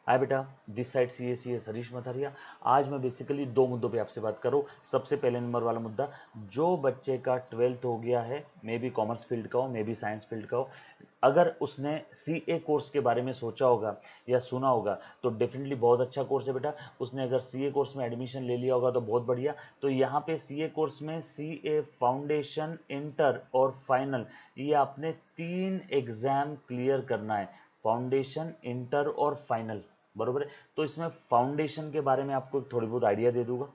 हाय बेटा, this side C S Harish Mathariya. आज मैं बेसिकली दो मुद्दों पे आपसे बात करूँ। सबसे पहले नंबर वाला मुद्दा, जो बच्चे का 12th हो गया है, मे बी कॉमर्स फील्ड का हो, मे बी साइंस फील्ड का हो, अगर उसने सीए कोर्स के बारे में सोचा होगा या सुना होगा तो डेफिनेटली बहुत अच्छा कोर्स है बेटा। उसने अगर सीए कोर्स में एडमिशन ले लिया होगा तो बहुत बढ़िया। तो यहाँ पे सीए कोर्स में सीए फाउंडेशन, इंटर और फाइनल, ये आपने 3 एग्जाम क्लियर करना है। फाउंडेशन, इंटर और फाइनल, बरोबर है। तो इसमें फाउंडेशन के बारे में आपको थोड़ी बहुत आइडिया दे दूंगा,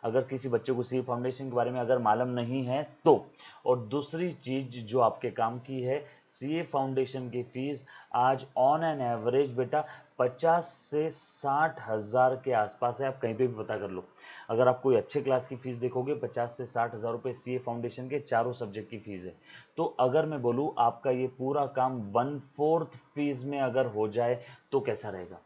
अगर किसी बच्चे को सी फाउंडेशन के बारे में अगर मालूम नहीं है तो। और दूसरी चीज जो आपके काम की है, सीए फाउंडेशन की फीस आज ऑन एन एवरेज बेटा 50 से 60 हज़ार के आसपास है। आप कहीं पे भी पता कर लो, अगर आप कोई अच्छे क्लास की फीस देखोगे 50 से 60 हज़ार रुपये सीए फाउंडेशन के चारों सब्जेक्ट की फीस है। तो अगर मैं बोलूँ आपका ये पूरा काम 1/4 फीस में अगर हो जाए तो कैसा रहेगा।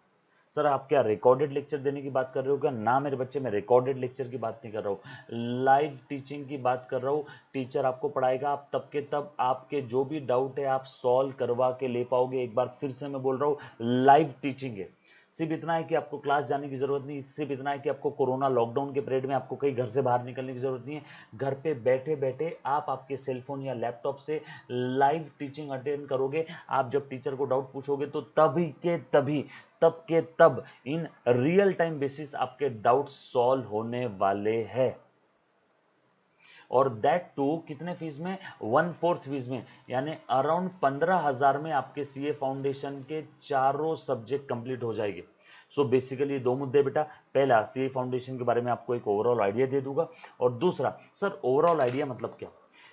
सर आप क्या रिकॉर्डेड लेक्चर देने की बात कर रहे हो क्या? ना मेरे बच्चे, मैं रिकॉर्डेड लेक्चर की बात नहीं कर रहा हूँ, लाइव टीचिंग की बात कर रहा हूँ। टीचर आपको पढ़ाएगा, आप तब के तब आपके जो भी डाउट है आप सॉल्व करवा के ले पाओगे। एक बार फिर से मैं बोल रहा हूँ, लाइव टीचिंग है। सिर्फ इतना है कि आपको क्लास जाने की जरूरत नहीं, सिर्फ इतना है कि आपको कोरोना लॉकडाउन के पीरियड में आपको कहीं घर से बाहर निकलने की जरूरत नहीं है। घर पे बैठे बैठे आप आपके सेलफोन या लैपटॉप से लाइव टीचिंग अटेंड करोगे। आप जब टीचर को डाउट पूछोगे तो तभी के तभी, तब के तब इन रियल टाइम बेसिस आपके डाउट सॉल्व होने वाले हैं। और दैट टू कितने फीस में? 1/4 फीस में, यानी अराउंड 15,000 में आपके सीए फाउंडेशन के चारों सब्जेक्ट कंप्लीट हो जाएंगे। सो बेसिकली दो मुद्दे बेटा, पहला सीए फाउंडेशन के बारे में आपको एक ओवरऑल आइडिया दे दूंगा, और दूसरा सर ओवरऑल आइडिया मतलब क्या,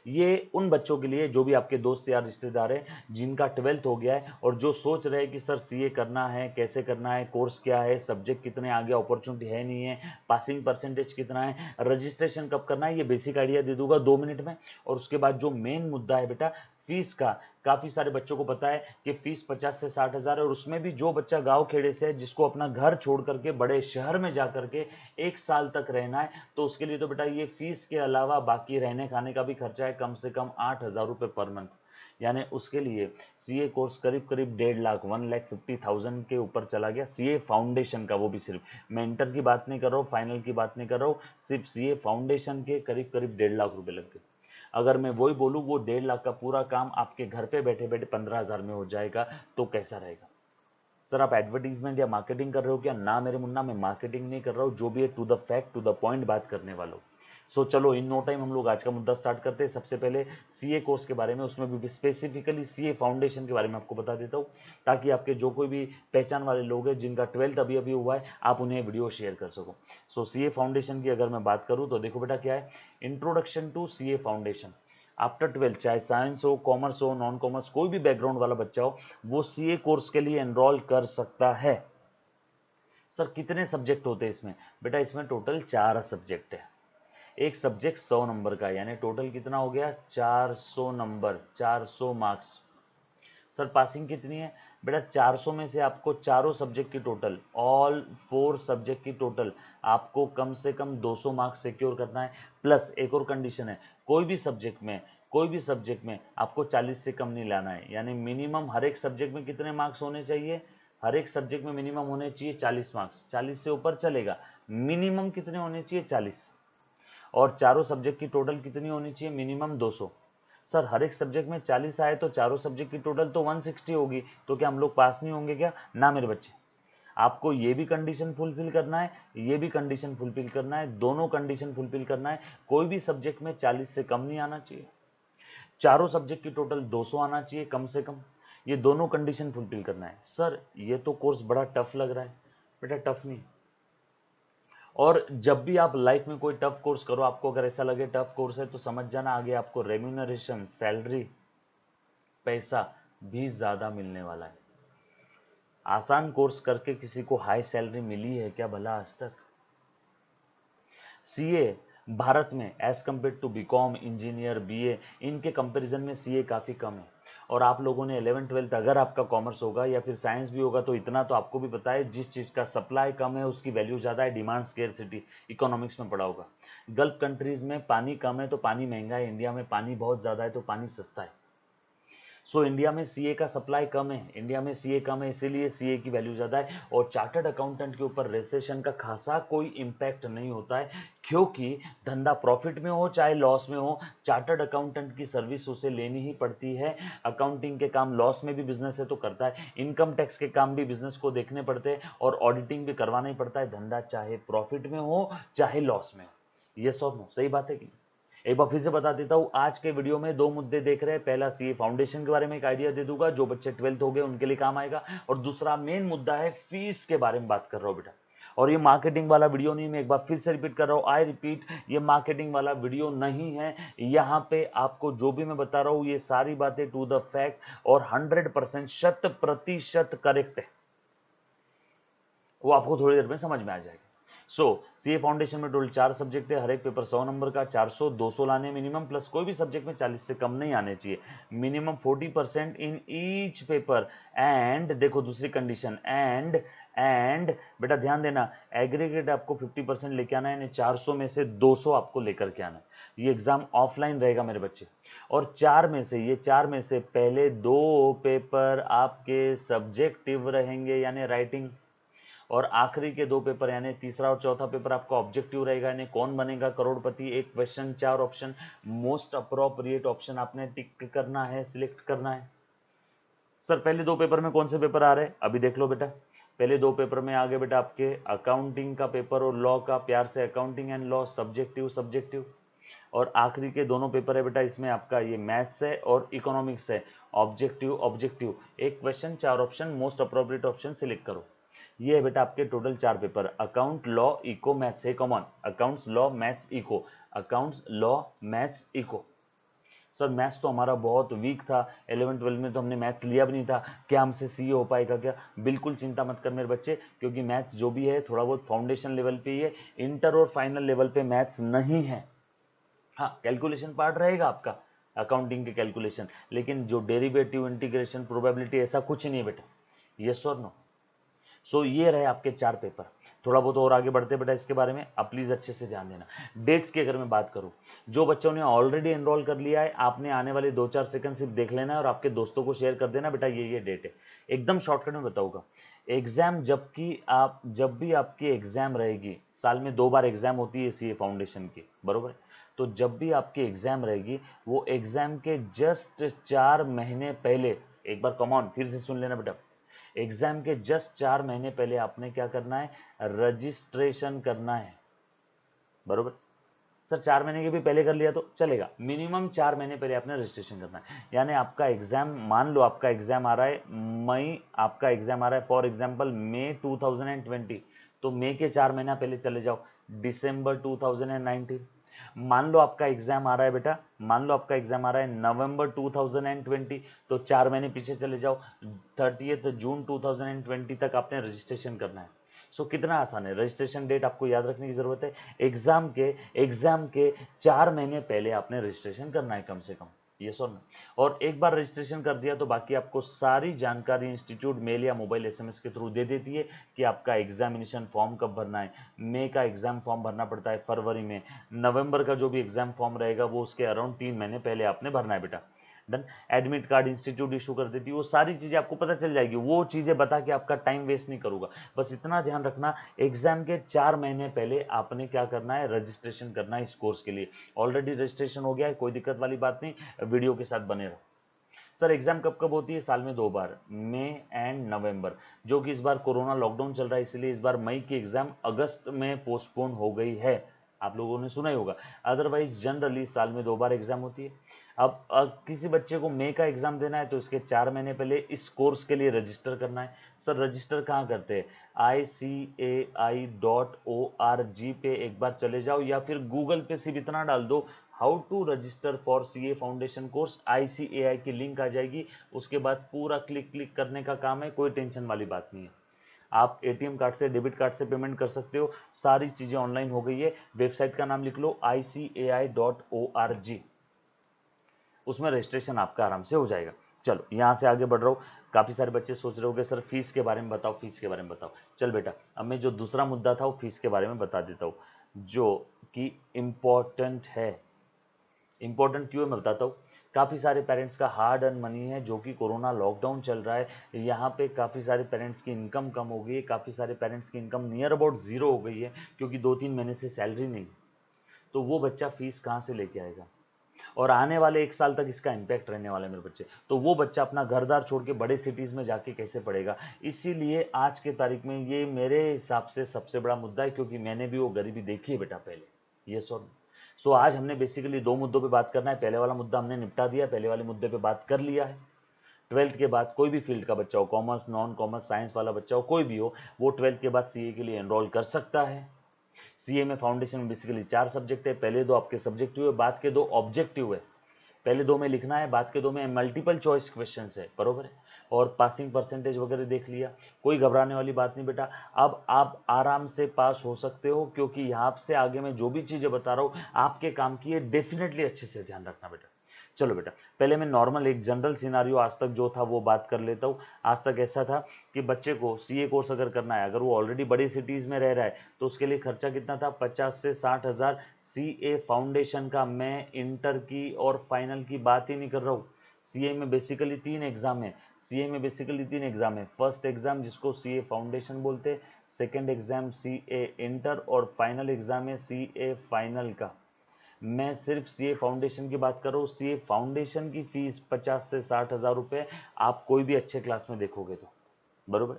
ये उन बच्चों के लिए जो भी आपके दोस्त या रिश्तेदार हैं जिनका 12th हो गया है और जो सोच रहे हैं कि सर सीए करना है, कैसे करना है, कोर्स क्या है, सब्जेक्ट कितने आगे, अपॉर्चुनिटी है नहीं है, पासिंग परसेंटेज कितना है, रजिस्ट्रेशन कब करना है, ये बेसिक आइडिया दे दूंगा 2 मिनट में। और उसके बाद जो मेन मुद्दा है बेटा फीस का, काफी सारे बच्चों को पता है कि फीस 50 से 60 हज़ार है, और उसमें भी जो बच्चा गांव खेड़े से है जिसको अपना घर छोड़ करके बड़े शहर में जा करके 1 साल तक रहना है, तो उसके लिए तो बेटा ये फीस के अलावा बाकी रहने खाने का भी खर्चा है, कम से कम 8,000 रुपये पर मंथ। यानी उसके लिए सीए कोर्स करीब करीब 1.5 लाख, 1,50,000 के ऊपर चला गया सीए फाउंडेशन का। वो भी सिर्फ, मैं इंटर की बात नहीं कर रहा हूँ, फाइनल की बात नहीं कर रहा हूँ, सिर्फ सीए फाउंडेशन के करीब करीब 1.5 लाख रुपए लग गए। अगर मैं वही बोलूँ वो 1.5 लाख का पूरा काम आपके घर पे बैठे बैठे 15,000 में हो जाएगा तो कैसा रहेगा। सर आप एडवर्टीजमेंट या मार्केटिंग कर रहे हो क्या? ना मेरे मुन्ना, मैं मार्केटिंग नहीं कर रहा हूँ, जो भी है to the fact to the point बात करने वाला हूँ। सो चलो इन नो टाइम हम लोग आज का मुद्दा स्टार्ट करते हैं। सबसे पहले सीए कोर्स के बारे में, उसमें भी स्पेसिफिकली सीए फाउंडेशन के बारे में आपको बता देता हूँ, ताकि आपके जो कोई भी पहचान वाले लोग हैं जिनका 12th अभी अभी हुआ है, आप उन्हें वीडियो शेयर कर सको। सो सीए फाउंडेशन की अगर मैं बात करूँ तो देखो बेटा क्या है, introduction to CA foundation. After 12th, चाहे साइंस हो, कॉमर्स हो, नॉन कॉमर्स, कोई भी बैकग्राउंड वाला बच्चा हो, वो सीए कोर्स के लिए एनरोल कर सकता है। सर कितने सब्जेक्ट होते हैं इसमें? बेटा इसमें टोटल 4 सब्जेक्ट है। एक सब्जेक्ट 100 नंबर का, यानी टोटल कितना हो गया? 400 नंबर, 400 मार्क्स। सर पासिंग कितनी है? बेटा 400 में से आपको चारों सब्जेक्ट की टोटल, ऑल 4 सब्जेक्ट की टोटल, आपको कम से कम 200 मार्क्स सिक्योर करना है। प्लस एक और कंडीशन है, कोई भी सब्जेक्ट में आपको 40 से कम नहीं लाना है। यानी मिनिमम हर एक सब्जेक्ट में कितने मार्क्स होने चाहिए? हर एक सब्जेक्ट में मिनिमम होने चाहिए 40 मार्क्स। 40 से ऊपर चलेगा, मिनिमम कितने होने चाहिए? 40। और चारों सब्जेक्ट की टोटल कितनी होनी चाहिए? मिनिमम 200। सर हर एक सब्जेक्ट में 40 आए तो चारों सब्जेक्ट की टोटल तो 160 होगी, तो क्या हम लोग पास नहीं होंगे क्या? ना मेरे बच्चे, आपको ये भी कंडीशन फुलफिल करना है, ये भी कंडीशन फुलफिल करना है, दोनों कंडीशन फुलफिल करना है। कोई भी सब्जेक्ट में 40 से कम नहीं आना चाहिए, चारों सब्जेक्ट की टोटल 200 आना चाहिए कम से कम, ये दोनों कंडीशन फुलफिल करना है। सर ये तो कोर्स बड़ा टफ लग रहा है। बेटा टफ नहीं, और जब भी आप लाइफ में कोई टफ कोर्स करो, आपको अगर ऐसा लगे टफ कोर्स है तो समझ जाना आगे आपको रेम्यूनरेशन, सैलरी, पैसा भी ज्यादा मिलने वाला है। आसान कोर्स करके किसी को हाई सैलरी मिली है क्या भला आज तक? सीए भारत में as compare to BCom, engineer, BA, इनके कंपैरिजन में सीए काफी कम है। और आप लोगों ने 11th-12th अगर आपका कॉमर्स होगा या फिर साइंस भी होगा तो इतना तो आपको भी पता है, जिस चीज का सप्लाई कम है उसकी वैल्यू ज्यादा है, डिमांड स्केर्सिटी, इकोनॉमिक्स में पढ़ा होगा। गल्फ कंट्रीज में पानी कम है तो पानी महंगा है, इंडिया में पानी बहुत ज्यादा है तो पानी सस्ता है। सो इंडिया में सीए का सप्लाई कम है, इंडिया में सीए कम है, इसीलिए सीए की वैल्यू ज़्यादा है। और चार्टर्ड अकाउंटेंट के ऊपर रिसेशन का खासा कोई इम्पैक्ट नहीं होता है, क्योंकि धंधा प्रॉफिट में हो चाहे लॉस में हो, चार्टर्ड अकाउंटेंट की सर्विस उसे लेनी ही पड़ती है। अकाउंटिंग के काम लॉस में भी बिजनेस है तो करता है, इनकम टैक्स के काम भी बिजनेस को देखने पड़ते हैं, और ऑडिटिंग भी करवाना ही पड़ता है, धंधा चाहे प्रॉफिट में हो चाहे लॉस में हो। ये सब सही बात है कि एक बार फिर से बता देता हूं, आज के वीडियो में दो मुद्दे देख रहे हैं। पहला सीए फाउंडेशन के बारे में एक आइडिया दे दूंगा, जो बच्चे 12th हो गए उनके लिए काम आएगा, और दूसरा मेन मुद्दा है फीस के बारे में बात कर रहा हूं बेटा। और ये मार्केटिंग वाला वीडियो नहीं, मैं एक बार फिर से रिपीट कर रहा हूं, आई रिपीट, ये मार्केटिंग वाला वीडियो नहीं है। यहां पे आपको जो भी मैं बता रहा हूं ये सारी बातें टू द फैक्ट और 100% शत प्रतिशत करेक्ट है, वो आपको थोड़ी देर में समझ में आ जाएगा। सो सीए फाउंडेशन में टोटल 4 सब्जेक्ट है, हर एक पेपर 100 नंबर का, 400 200 लाने मिनिमम, प्लस कोई भी सब्जेक्ट में 40 से कम नहीं आने चाहिए, minimum 40% in each paper. And देखो दूसरी कंडीशन, एंड बेटा ध्यान देना, एग्रीगेट आपको 50% लेके आना है, यानी 400 में से 200 आपको लेकर के आना है। ये एग्जाम ऑफलाइन रहेगा मेरे बच्चे, और चार में से पहले 2 पेपर आपके सब्जेक्टिव रहेंगे यानी राइटिंग, और आखिरी के 2 पेपर यानी तीसरा और चौथा पेपर आपका ऑब्जेक्टिव रहेगा, यानी कौन बनेगा करोड़पति। एक question 4 option, most appropriate option आपने टिक करना है, सिलेक्ट करना है। सर पहले 2 पेपर में कौन से पेपर आ रहे हैं अभी देख लो बेटा। पहले 2 पेपर में आ गए बेटा आपके अकाउंटिंग का पेपर और लॉ का, प्यार से अकाउंटिंग एंड लॉ, सब्जेक्टिव। और आखिरी के दोनों पेपर है बेटा, इसमें आपका ये मैथ्स है और इकोनॉमिक्स है, ऑब्जेक्टिव। एक question 4 option, most appropriate option select करो। ये है बेटा आपके total 4 paper, account law eco maths है common, accounts law maths eco, accounts law maths eco. Sir maths तो हमारा बहुत वीक था, 11th-12 में तो हमने मैथ्स लिया भी नहीं था, क्या हमसे सीए हो पाएगा क्या? बिल्कुल चिंता मत कर मेरे बच्चे, क्योंकि मैथ्स जो भी है थोड़ा बहुत फाउंडेशन लेवल पे ही है, इंटर और फाइनल लेवल पे मैथ्स नहीं है। हाँ कैलकुलेशन पार्ट रहेगा आपका, अकाउंटिंग के कैलकुलेशन, लेकिन जो डेरिवेटिव, इंटीग्रेशन, प्रोबेबिलिटी, ऐसा कुछ नहीं है बेटा। यस और नो? सो ये रहे आपके 4 पेपर। थोड़ा बहुत और आगे बढ़ते बेटा इसके बारे में, अब प्लीज अच्छे से ध्यान देना। डेट्स की अगर मैं बात करूं, जो बच्चों ने ऑलरेडी एनरोल कर लिया है, आपने आने वाले 2-4 सेकंड सिर्फ देख लेना है और आपके दोस्तों को शेयर कर देना, बेटा ये डेट है। एकदम शॉर्टकट में बताऊंगा। एग्जाम जब भी आपकी एग्जाम रहेगी, साल में 2 बार एग्जाम होती है सीए फाउंडेशन की, बरोबर? तो जब भी आपकी एग्जाम रहेगी, वो एग्जाम के जस्ट 4 महीने पहले, एक बार कम ऑन फिर से सुन लेना बेटा, एग्जाम के जस्ट 4 महीने पहले आपने क्या करना है, रजिस्ट्रेशन करना है, बरोबर? सर 4 महीने के भी पहले कर लिया तो चलेगा, मिनिमम 4 महीने पहले आपने रजिस्ट्रेशन करना है। यानी आपका एग्जाम, मान लो आपका एग्जाम आ रहा है मई, आपका एग्जाम आ रहा है फॉर एग्जाम्पल मई 2020, तो मई के 4 महीना पहले चले जाओ, दिसंबर 2019। मान लो आपका एग्जाम आ रहा है बेटा, मान लो आपका एग्जाम आ रहा है नवंबर 2020, तो 4 महीने पीछे चले जाओ, 30 जून 2020 तक आपने रजिस्ट्रेशन करना है। सो कितना आसान है, रजिस्ट्रेशन डेट आपको याद रखने की जरूरत है, एग्जाम के 4 महीने पहले आपने रजिस्ट्रेशन करना है कम से कम, ये सुन। और एक बार रजिस्ट्रेशन कर दिया तो बाकी आपको सारी जानकारी इंस्टीट्यूट मेल या मोबाइल एसएमएस के थ्रू दे देती है कि आपका एग्जामिनेशन फॉर्म कब भरना है। मई का एग्जाम फॉर्म भरना पड़ता है फरवरी में, नवंबर का जो भी एग्जाम फॉर्म रहेगा वो उसके अराउंड 3 महीने पहले आपने भरना है बेटा। Done. Admit card institute issue कर देती है, वो सारी चीजें आपको पता चल जाएगी, वो चीजें बता के आपका टाइम वेस्ट नहीं करूंगा। बस इतना ध्यान रखना, एग्जाम के 4 महीने पहले आपने क्या करना है, रजिस्ट्रेशन करना है इस कोर्स के लिए। ऑलरेडी रजिस्ट्रेशन हो गया है, कोई दिक्कत वाली बात नहीं, वीडियो के साथ बने रहो। सर एग्जाम कब कब होती है? साल में 2 बार, मई एंड नवंबर। जो कि इस बार कोरोना लॉकडाउन चल रहा है, इसलिए इस बार मई की एग्जाम अगस्त में पोस्टपोन हो गई है, आप लोगों ने सुना ही होगा। अदरवाइज जनरली साल में 2 बार एग्जाम होती है। अब किसी बच्चे को मई का एग्जाम देना है तो इसके 4 महीने पहले इस कोर्स के लिए रजिस्टर करना है। सर रजिस्टर कहाँ करते हैं? ICAI.org पे एक बार चले जाओ, या फिर गूगल पे सिर्फ इतना डाल दो, how to register for CA foundation course, ICAI की लिंक आ जाएगी। उसके बाद पूरा क्लिक करने का काम है, कोई टेंशन वाली बात नहीं है। आप एटीएम कार्ड से, डेबिट कार्ड से पेमेंट कर सकते हो, सारी चीजें ऑनलाइन हो गई है। वेबसाइट का नाम लिख लो ICAI.org, उसमें रजिस्ट्रेशन आपका आराम से हो जाएगा। चलो यहाँ से आगे बढ़ रहा हूँ। काफी सारे बच्चे सोच रहे होंगे सर फीस के बारे में बताओ, फीस के बारे में बताओ। चल बेटा, अब मैं जो दूसरा मुद्दा था वो फीस के बारे में बता देता हूँ, जो कि इम्पोर्टेंट है। इंपॉर्टेंट क्यों है मैं बताता हूँ। काफ़ी सारे पेरेंट्स का हार्ड अर्न मनी है, जो कि कोरोना लॉकडाउन चल रहा है, यहाँ पे काफ़ी सारे पेरेंट्स की इनकम कम हो गई है, काफ़ी सारे पेरेंट्स की इनकम नियर अबाउट ज़ीरो हो गई है, क्योंकि 2-3 महीने से सैलरी नहीं। तो वो बच्चा फीस कहाँ से लेके आएगा? और आने वाले 1 साल तक इसका इम्पैक्ट रहने वाला है मेरे बच्चे। तो वो बच्चा अपना घर-द्वार छोड़ के बड़े सिटीज़ में जाके कैसे पढ़ेगा? इसीलिए आज के तारीख में ये मेरे हिसाब से सबसे बड़ा मुद्दा है, क्योंकि मैंने भी वो गरीबी देखी है बेटा पहले। येस और नो? सो आज हमने बेसिकली 2 मुद्दों पे बात करना है। पहले वाला मुद्दा हमने निपटा दिया, पहले वाले मुद्दे पे बात कर लिया है। 12th के बाद कोई भी फील्ड का बच्चा हो, कॉमर्स, नॉन कॉमर्स, साइंस वाला बच्चा हो, कोई भी हो, वो 12th के बाद सीए के लिए एनरोल कर सकता है। सीए में फाउंडेशन में बेसिकली 4 सब्जेक्ट है। पहले 2 आपके सब्जेक्टिव है, बाद के 2 ऑब्जेक्टिव है। पहले 2 में लिखना है, बाद के 2 में मल्टीपल चॉइस क्वेश्चंस है, बरोबर है। और पासिंग परसेंटेज वगैरह देख लिया, कोई घबराने वाली बात नहीं बेटा। अब आप आराम से पास हो सकते हो, क्योंकि यहाँ से आगे मैं जो भी चीज़ें बता रहा हूँ आपके काम की है, डेफिनेटली अच्छे से ध्यान रखना बेटा। चलो बेटा, पहले मैं नॉर्मल एक जनरल सिनारियो आज तक जो था वो बात कर लेता हूँ। आज तक ऐसा था कि बच्चे को सीए कोर्स अगर करना है, अगर वो ऑलरेडी बड़ी सिटीज़ में रह रहा है, तो उसके लिए खर्चा कितना था? 50 से 60 हज़ार। सीए फाउंडेशन का, मैं इंटर की और फाइनल की बात ही नहीं कर रहा हूँ। सीए में बेसिकली 3 एग्जाम है। सीए में बेसिकली 3 एग्जाम है। फर्स्ट एग्जाम जिसको सीए फाउंडेशन बोलते हैं, सेकेंड एग्जाम सीए इंटर, और फाइनल एग्जाम है सीए फाइनल का। मैं सिर्फ सीए फाउंडेशन की बात कर रहा हूँ। सीए फाउंडेशन की फीस 50 से 60 हज़ार रुपये, आप कोई भी अच्छे क्लास में देखोगे तो, बरोबर।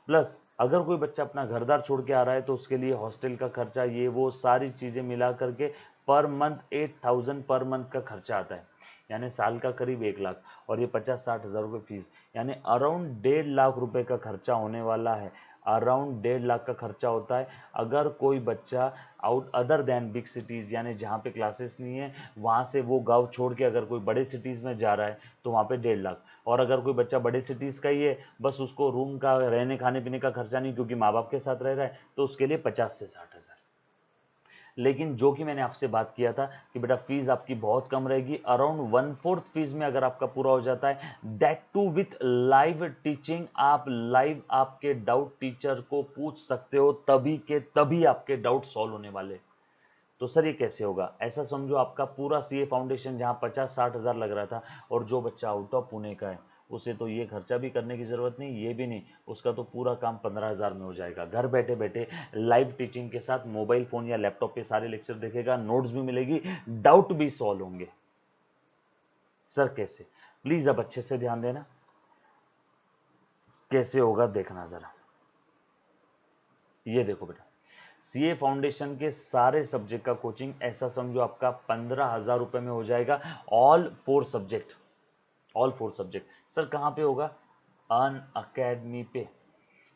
प्लस अगर कोई बच्चा अपना घरदार छोड़ के आ रहा है तो उसके लिए हॉस्टल का खर्चा, ये वो सारी चीज़ें मिला करके पर मंथ 8,000 पर मंथ का खर्चा आता है, यानी साल का करीब 1 लाख। और ये 50-60 हज़ार रुपये फीस, यानी अराउंड 1.5 लाख रुपए का खर्चा होने वाला है। अराउंड 1.5 लाख का खर्चा होता है अगर कोई बच्चा out other than big cities, यानी जहाँ पे क्लासेस नहीं है, वहाँ से वो गांव छोड़ के अगर कोई बड़े सिटीज़ में जा रहा है तो वहाँ पे 1.5 लाख। और अगर कोई बच्चा बड़े सिटीज़ का ही है, बस उसको रूम का रहने खाने पीने का खर्चा नहीं, क्योंकि माँ बाप के साथ रह रहा है, तो उसके लिए 50 से 60 हज़ार। लेकिन जो कि मैंने आपसे बात किया था कि बेटा फीस आपकी बहुत कम रहेगी, अराउंड 1/4 फीस में अगर आपका पूरा हो जाता है, that too with live teaching. आप लाइव आपके डाउट टीचर को पूछ सकते हो, तभी के तभी आपके डाउट सॉल्व होने वाले। तो सर ये कैसे होगा? ऐसा समझो आपका पूरा सीए फाउंडेशन जहां 50-60 हज़ार लग रहा था, और जो बच्चा आउट ऑफ पुणे का है उसे तो ये खर्चा भी करने की ज़रूरत नहीं, ये भी नहीं, उसका तो पूरा काम 15 हज़ार में हो जाएगा। घर बैठे बैठे लाइव टीचिंग के साथ मोबाइल फ़ोन या लैपटॉप पे सारे लेक्चर देखेगा, नोट्स भी मिलेगी, डाउट भी सॉल्व होंगे। सर कैसे? प्लीज़ अब अच्छे से ध्यान देना, कैसे होगा देखना ज़रा। ये देखो बेटा, सीए फाउंडेशन के सारे सब्जेक्ट का कोचिंग ऐसा समझो आपका 15,000 रुपये में हो जाएगा, all 4 subject. All 4 subject sir कहाँ पे होगा? अन अकेडमी पे।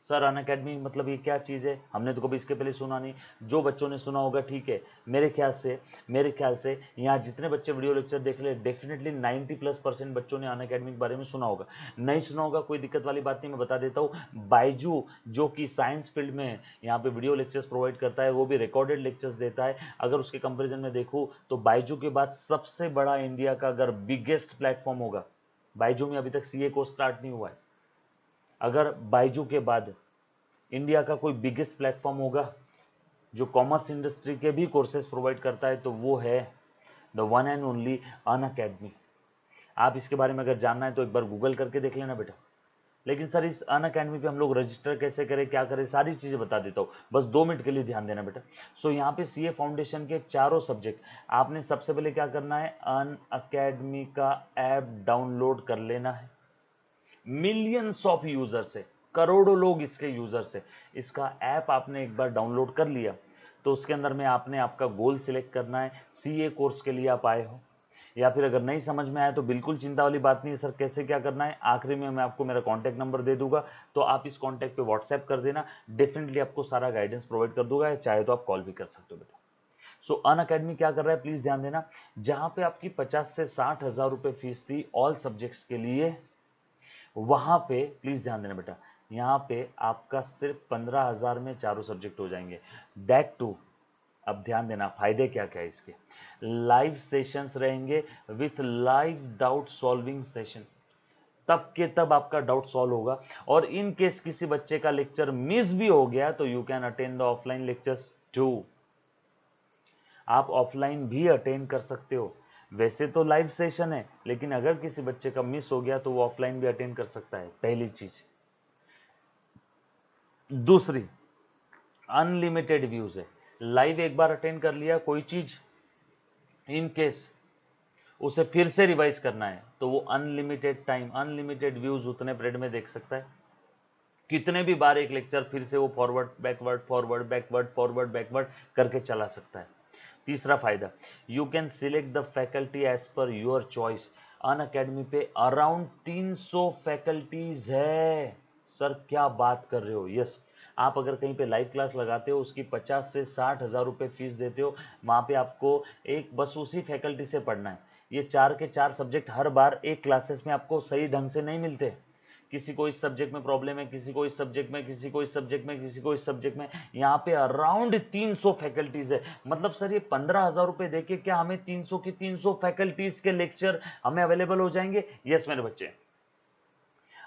सर अन अकेडमी मतलब ये क्या चीज़ है? हमने तो कभी इसके पहले सुना नहीं। जो बच्चों ने सुना होगा ठीक है, मेरे ख्याल से यहाँ जितने बच्चे वीडियो लेक्चर देख ले, डेफिनेटली 90+% बच्चों ने अन अकेडमी के बारे में सुना होगा। नहीं सुना होगा कोई दिक्कत वाली बात नहीं, मैं बता देता हूँ। बायजू जो कि साइंस फील्ड में यहाँ पे वीडियो लेक्चर्स प्रोवाइड करता है, वो भी रिकॉर्डेड लेक्चर्स देता है। अगर उसके कंपेरिजन में देखूँ तो बायजू के बाद सबसे बड़ा इंडिया का अगर बिगेस्ट प्लेटफॉर्म होगा, बायजू में अभी तक सीए को स्टार्ट नहीं हुआ है, अगर बायजू के बाद इंडिया का कोई बिगेस्ट प्लेटफॉर्म होगा जो कॉमर्स इंडस्ट्री के भी कोर्सेज प्रोवाइड करता है, तो वो है the one and only Unacademy. आप इसके बारे में अगर जानना है तो एक बार गूगल करके देख लेना बेटा। लेकिन सर इस अन अकेडमी पे हम लोग रजिस्टर कैसे करें, क्या करें, सारी चीज़ें बता देता हूँ, बस 2 मिनट के लिए ध्यान देना बेटा। सो यहाँ पे सीए फाउंडेशन के चारों सब्जेक्ट, आपने सबसे पहले क्या करना है, अन अकेडमी का ऐप डाउनलोड कर लेना है। मिलियंस ऑफ यूजर से, करोड़ों लोग इसके यूजर से, इसका ऐप आपने एक बार डाउनलोड कर लिया तो उसके अंदर में आपने आपका गोल सिलेक्ट करना है। सीए कोर्स के लिए आप आए हो, या फिर अगर नहीं समझ में आया तो बिल्कुल चिंता वाली बात नहीं है, सर कैसे क्या करना है, आखिरी में मैं आपको मेरा कॉन्टैक्ट नंबर दे दूंगा, तो आप इस कॉन्टैक्ट पे व्हाट्सएप कर देना, डेफिनेटली आपको सारा गाइडेंस प्रोवाइड कर दूंगा, चाहे तो आप कॉल भी कर सकते हो बेटा। सो अन अकेडमी क्या कर रहा है, प्लीज ध्यान देना, जहां पे आपकी 50 से 60 हज़ार रुपए फीस थी ऑल सब्जेक्ट्स के लिए, वहां पे प्लीज ध्यान देना बेटा, यहाँ पे आपका सिर्फ 15,000 में चारों सब्जेक्ट हो जाएंगे, दैट टू। अब ध्यान देना फायदे क्या क्या है इसके, लाइव सेशंस रहेंगे with live doubt solving session, तब के तब आपका डाउट सॉल्व होगा। और इन केस किसी बच्चे का लेक्चर मिस भी हो गया तो you can attend the offline lectures too, आप ऑफलाइन भी अटेंड कर सकते हो। वैसे तो लाइव सेशन है, लेकिन अगर किसी बच्चे का मिस हो गया तो वो ऑफलाइन भी अटेंड कर सकता है, पहली चीज। दूसरी, अनलिमिटेड व्यूज है। लाइव एक बार अटेंड कर लिया कोई चीज, इन केस उसे फिर से रिवाइज करना है तो वो अनलिमिटेड टाइम, अनलिमिटेड व्यूज उतने पीरियड में देख सकता है। कितने भी बार एक लेक्चर फिर से वो forward backward forward backward forward backward करके चला सकता है। तीसरा फायदा, you can select the faculty as per your choice. Unacademy पे अराउंड 300 फैकल्टीज है। सर क्या बात कर रहे हो? यस, आप अगर कहीं पे लाइव क्लास लगाते हो, उसकी 50 से 60 हजार रुपये फीस देते हो, वहां पे आपको एक बस उसी फैकल्टी से पढ़ना है। ये 4 के 4 सब्जेक्ट हर बार एक क्लासेस में आपको सही ढंग से नहीं मिलते। किसी को इस सब्जेक्ट में प्रॉब्लम है, किसी को इस सब्जेक्ट में, किसी को इस सब्जेक्ट में, किसी को इस सब्जेक्ट में। यहाँ पे अराउंड 300 फैकल्टीज है। मतलब सर ये 15,000 रुपए देके क्या हमें 300 की 300 फैकल्टीज के लेक्चर हमें अवेलेबल हो जाएंगे? यस मेरे बच्चे,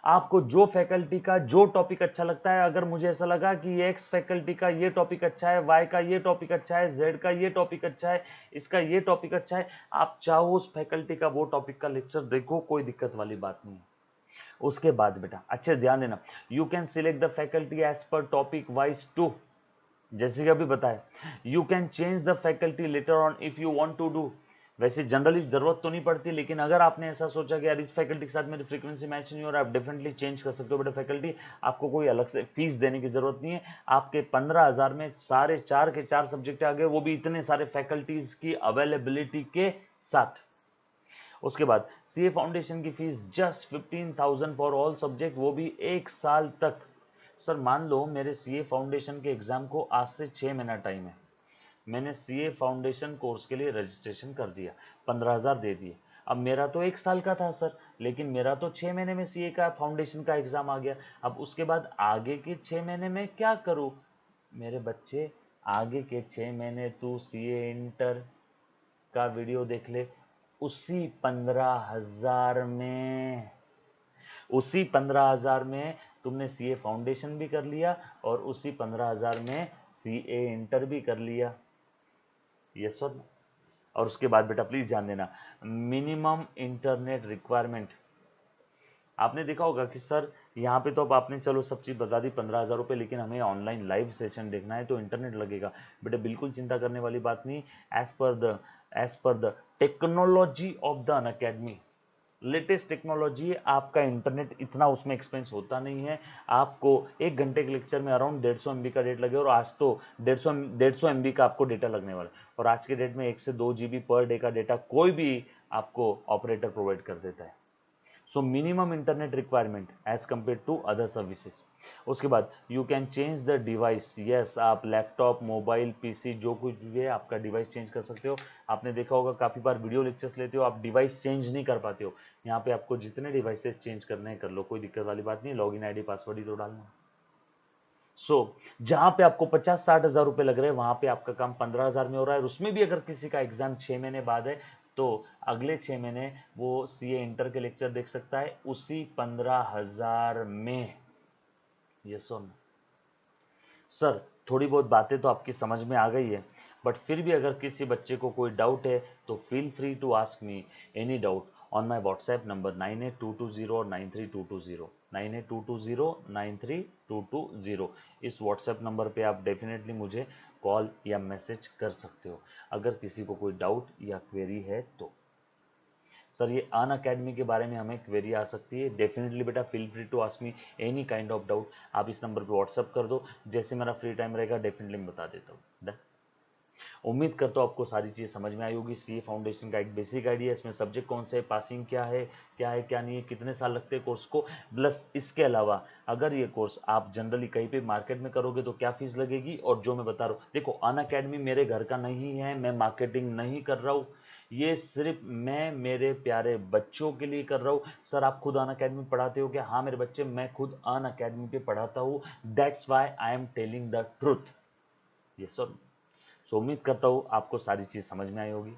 आपको जो फैकल्टी का जो टॉपिक अच्छा लगता है, अगर मुझे ऐसा लगा कि एक्स फैकल्टी का ये टॉपिक अच्छा है, वाई का ये टॉपिक अच्छा है, जेड का ये टॉपिक अच्छा है, इसका ये टॉपिक अच्छा है, आप चाहो उस फैकल्टी का वो टॉपिक का लेक्चर देखो, कोई दिक्कत वाली बात नहीं है। उसके बाद बेटा अच्छे से ध्यान देना, you can select the faculty as per topic wise too. जैसे कि अभी बताया, you can change the faculty later on if you want to do. वैसे जनरली जरूरत तो नहीं पड़ती, लेकिन अगर आपने ऐसा सोचा कि यार इस फैकल्टी के साथ मेरी फ्रीक्वेंसी मैच नहीं हो रहा, आप डेफिनेटली चेंज कर सकते हो बेटा फैकल्टी। आपको कोई अलग से फीस देने की जरूरत नहीं है। आपके 15,000 में सारे 4 के 4 सब्जेक्ट आ गए, वो भी इतने सारे फैकल्टीज की अवेलेबिलिटी के साथ। उसके बाद सीए फाउंडेशन की fees just 15,000 for all subject, वो भी 1 साल तक। सर मान लो मेरे सीए फाउंडेशन के एग्जाम को आज से 6 महीना टाइम है, मैंने सीए फाउंडेशन कोर्स के लिए रजिस्ट्रेशन कर दिया, 15,000 दे दिए। अब मेरा तो 1 साल का था सर, लेकिन मेरा तो 6 महीने में सीए का फाउंडेशन का एग्जाम आ गया। अब उसके बाद आगे के 6 महीने में क्या करूं? मेरे बच्चे, आगे के 6 महीने तू सीए इंटर का वीडियो देख ले, उसी 15,000 में, उसी 15,000 में तुमने सीए फाउंडेशन भी कर लिया और उसी 15,000 में सीए इंटर भी कर लिया। Yes sir. और उसके बाद बेटा प्लीज ध्यान देना, मिनिमम इंटरनेट रिक्वायरमेंट। आपने देखा होगा कि सर यहाँ पे तो अब आपने चलो सब चीज बता दी, 15,000 रुपये, लेकिन हमें ऑनलाइन लाइव सेशन देखना है तो इंटरनेट लगेगा। बेटा बिल्कुल चिंता करने वाली बात नहीं। As per the technology of the Unacademy, latest technology है, आपका इंटरनेट इतना उसमें एक्सपेंस होता नहीं है। आपको 1 घंटे के लेक्चर में अराउंड 150 MB का डेटा लगे, और आज तो 150 MB का आपको डेटा लगने वाला है। और आज के डेट में 1 से 2 GB पर डे का डेटा कोई भी आपको ऑपरेटर प्रोवाइड कर देता है। So minimum internet requirement as compare to other services. उसके बाद you can change the device. Yes, आप लैपटॉप, मोबाइल, पीसी जो कुछ भी है आपका डिवाइस चेंज कर सकते हो। आपने देखा होगा काफी बार वीडियो लेक्चर्स लेते हो, आप डिवाइस चेंज नहीं कर पाते हो। यहाँ पे आपको जितने डिवाइसेस चेंज करने हैं कर लो, कोई दिक्कत वाली बात नहीं। लॉगिन आईडी पासवर्ड ही तो डालना। जहां पे आपको 50-60 हजार रुपए लग रहे हैं, वहां पे आपका काम 15,000 में हो रहा है। और उसमें भी अगर किसी का एग्जाम 6 महीने बाद है तो अगले 6 महीने वो सीए इंटर के लेक्चर देख सकता है उसी 15,000 में। ये सुन सर, थोड़ी बहुत बातें तो आपकी समझ में आ गई है, बट फिर भी अगर किसी बच्चे को कोई डाउट है तो feel free to ask me any doubt on my WhatsApp number 9822093220 और 9822093220। इस व्हाट्सएप नंबर पे आप डेफिनेटली मुझे कॉल या मैसेज कर सकते हो अगर किसी को कोई डाउट या क्वेरी है तो। सर ये अन अकेडमी के बारे में हमें क्वेरी आ सकती है, डेफिनेटली बेटा feel free to ask me any kind of doubt. आप इस नंबर पे व्हाट्सअप कर दो, जैसे मेरा फ्री टाइम रहेगा डेफिनेटली मैं बता देता हूँ। डन। उम्मीद करता हूँ आपको सारी चीज़ समझ में आई होगी। सीए फाउंडेशन का एक बेसिक आइडिया, इसमें सब्जेक्ट कौन से है, पासिंग क्या है क्या नहीं है, कितने साल लगते हैं कोर्स को। प्लस इसके अलावा अगर ये कोर्स आप जनरली कहीं पे मार्केट में करोगे तो क्या फीस लगेगी, और जो मैं बता रहा हूँ, देखो अन अकेडमी मेरे घर का नहीं है, मैं मार्केटिंग नहीं कर रहा हूँ, ये सिर्फ मैं मेरे प्यारे बच्चों के लिए कर रहा हूँ। सर आप खुद अन अकेडमी पढ़ाते हो क्या? हाँ मेरे बच्चे, मैं खुद अन अकेडमी पे पढ़ाता हूँ। That's why I am telling the truth. ये सर, सो उम्मीद करता हूँ आपको सारी चीज समझ में आई होगी।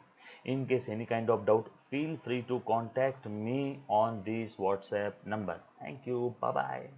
In case any kind of doubt feel free to contact me on this WhatsApp number. Thank you, bye bye.